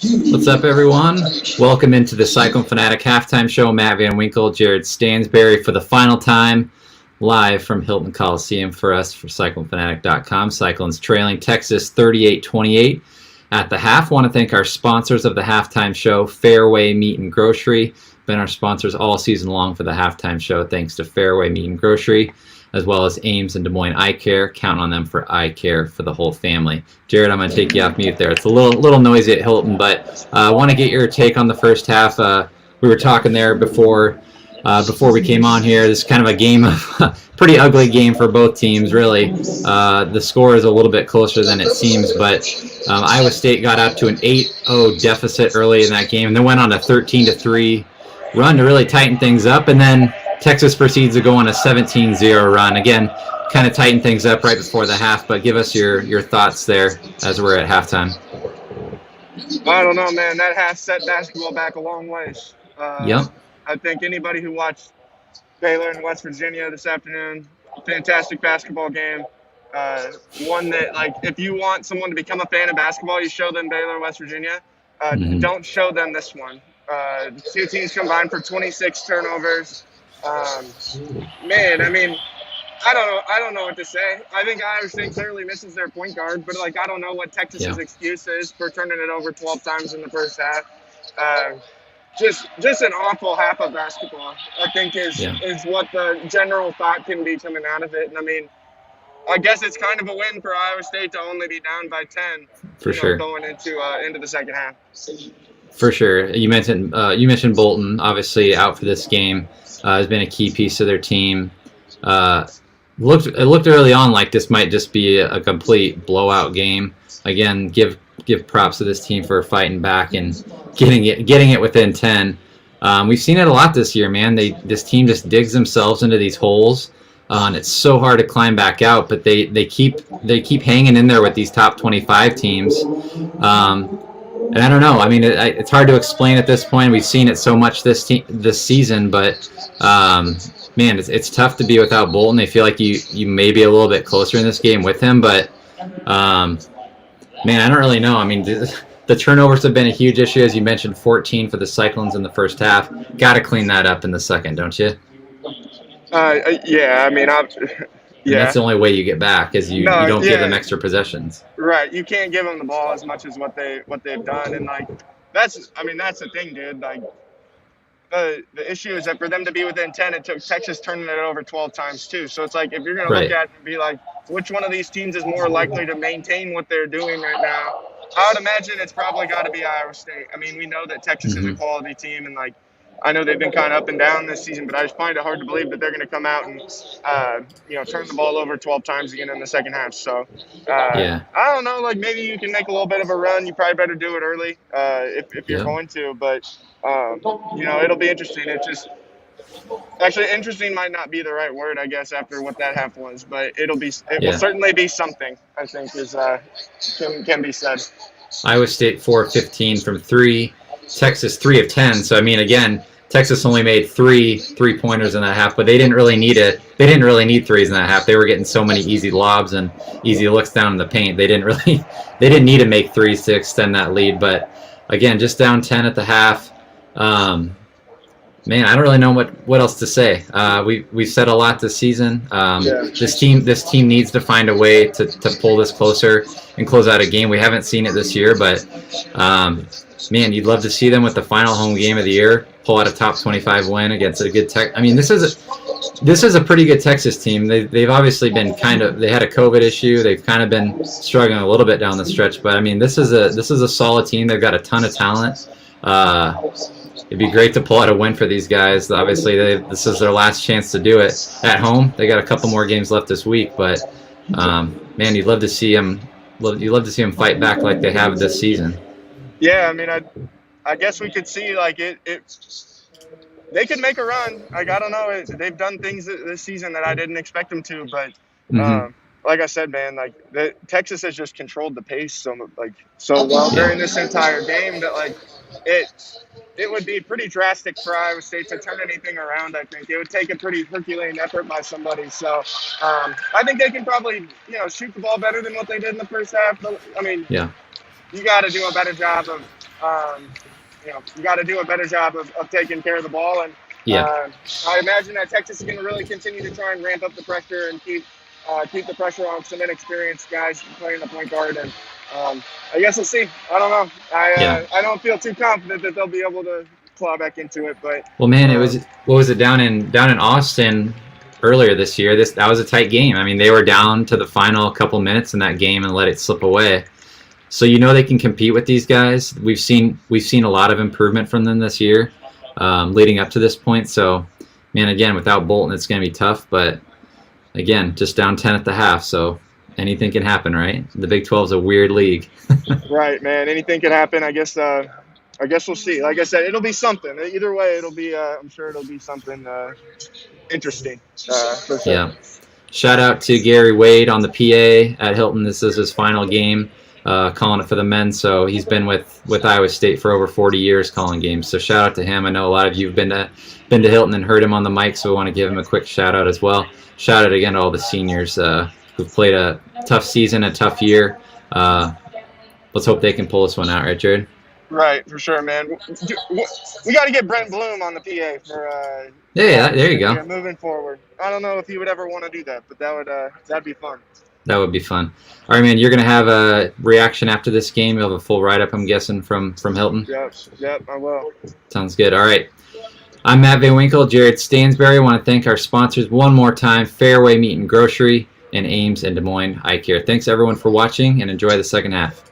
What's up, everyone? Welcome into the Cycling Fanatic Halftime Show. Matt Van Winkle, Jared Stansbury for the final time, live from Hilton Coliseum for us for CyclingFanatic.com. Cycling's trailing Texas 38-28 at the half. Want to thank our sponsors of the halftime show, Fareway Meat and Grocery. Been our sponsors all season long for the halftime show. Thanks to Fareway Meat and Grocery, as well as Ames and Des Moines Eye Care. Count on them for eye care for the whole family. Jared, I'm going to take you off mute there. It's a little noisy at Hilton, but I want to get your take on the first half. We were talking there before we came on here. This is kind of a game of pretty ugly game for both teams, really. The score is a little bit closer than it seems, but Iowa State got up to an 8-0 deficit early in that game, and then went on a 13-3 run to really tighten things up, and then Texas proceeds to go on a 17-0 run. Again, kind of tighten things up right before the half, but give us your thoughts there as we're at halftime. I don't know, man. That half set basketball back a long ways. Yep. I think anybody who watched Baylor and West Virginia this afternoon, fantastic basketball game. One that, like, if you want someone to become a fan of basketball, you show them Baylor, West Virginia. Don't show them this one. The two teams combined for 26 turnovers. Man, I mean, I don't know what to say. I think Iowa State clearly misses their point guard, but like I don't know what Texas's excuse is for turning it over 12 times in the first half. Just an awful half of basketball, I think is what the general thought can be coming out of it. And I mean, I guess it's kind of a win for Iowa State to only be down by 10 for sure going into the second half. For sure. You mentioned Bolton, obviously out for this game. Has been a key piece of their team. It looked early on like this might just be a complete blowout game. Again, give props to this team for fighting back and getting it within 10. We've seen it a lot this year, man. This team just digs themselves into these holes, and it's so hard to climb back out. But they keep hanging in there with these top 25 teams. And I don't know. I mean, it's hard to explain at this point. We've seen it so much this season, but man, it's tough to be without Bolton. I feel like you may be a little bit closer in this game with him, but man, I don't really know. I mean, the turnovers have been a huge issue, as you mentioned. 14 for the Cyclones in the first half. Got to clean that up in the second, don't you? Yeah. I mean, And that's the only way you get back is you don't give them extra possessions. Right. You can't give them the ball as much as what they've done, and like that's the thing, dude. Like the issue is that for them to be within 10, it took Texas turning it over 12 times too. So it's like if you're gonna look at it and be like, which one of these teams is more likely to maintain what they're doing right now? I would imagine it's probably got to be Iowa State. I mean, we know that Texas is a quality team, and like I know they've been kind of up and down this season, but I just find it hard to believe that they're going to come out and turn the ball over 12 times again in the second half. So I don't know, like maybe you can make a little bit of a run. You probably better do it early if you're going to, but it'll be interesting. It's just actually interesting might not be the right word, I guess, after what that half was, but it will certainly be something, I think is can be said. Iowa State 4 of 15 from 3, Texas 3 of 10. So I mean, again, Texas only made 3 3-pointers in that half, but they didn't really need it. They didn't really need threes in that half. They were getting so many easy lobs and easy looks down in the paint. They didn't need to make threes to extend that lead. But again, just down 10 at the half. Man, I don't really know what else to say. We've said a lot this season. This team needs to find a way to pull this closer and close out a game. We haven't seen it this year, but man, you'd love to see them with the final home game of the year pull out a top 25 win against a good Tech. I mean, this is a pretty good Texas team. They've obviously been they had a COVID issue. They've kind of been struggling a little bit down the stretch, but I mean, this is a solid team. They've got a ton of talent. It'd be great to pull out a win for these guys. Obviously, this is their last chance to do it at home. They got a couple more games left this week, but man, you'd love to see them. You'd love to see them fight back like they have this season. Yeah, I mean, I guess we could see like it. They could make a run. Like I don't know, they've done things this season that I didn't expect them to. But like I said, man, like Texas has just controlled the pace so well during this entire game that like it would be pretty drastic for Iowa State to turn anything around. I think it would take a pretty Herculean effort by somebody. So I think they can probably shoot the ball better than what they did in the first half. But I mean, you got to do a better job of You got to do a better job of taking care of the ball. And Yeah. I imagine that Texas is going to really continue to try and ramp up the pressure and keep the pressure on some inexperienced guys playing the point guard. And I guess we'll see. I don't know. I don't feel too confident that they'll be able to claw back into it. But well, man, it was what was it down in Austin earlier this year? That was a tight game. I mean, they were down to the final couple minutes in that game and let it slip away. So they can compete with these guys. We've seen a lot of improvement from them this year, leading up to this point. So, man, again, without Bolton, it's going to be tough. But again, just down 10 at the half, so anything can happen, right? The Big 12 is a weird league. Right, man. Anything can happen. I guess we'll see. Like I said, it'll be something. Either way, it'll be. I'm sure it'll be something interesting. For sure. Yeah. Shout out to Gary Wade on the PA at Hilton. This is his final game, calling it for the men. So he's been with Iowa State for over 40 years calling games. So shout out to him. I know a lot of you have been to Hilton and heard him on the mic, so we want to give him a quick shout out as well. Shout out again to all the seniors who've played a tough season, a tough year. Let's hope they can pull this one out, right, Jared? Right, for sure, man. We got to get Brent Bloom on the PA for. There you go. Moving forward, I don't know if he would ever want to do that, but that'd be fun. That would be fun. All right, man. You're gonna have a reaction after this game. You'll have a full write-up, I'm guessing, from Hilton. Yep, I will. Sounds good. All right. I'm Matt Van Winkle, Jared Stansbury. I want to thank our sponsors one more time: Fareway Meat and Grocery and Ames and Des Moines Eye Care. Thanks everyone for watching, and enjoy the second half.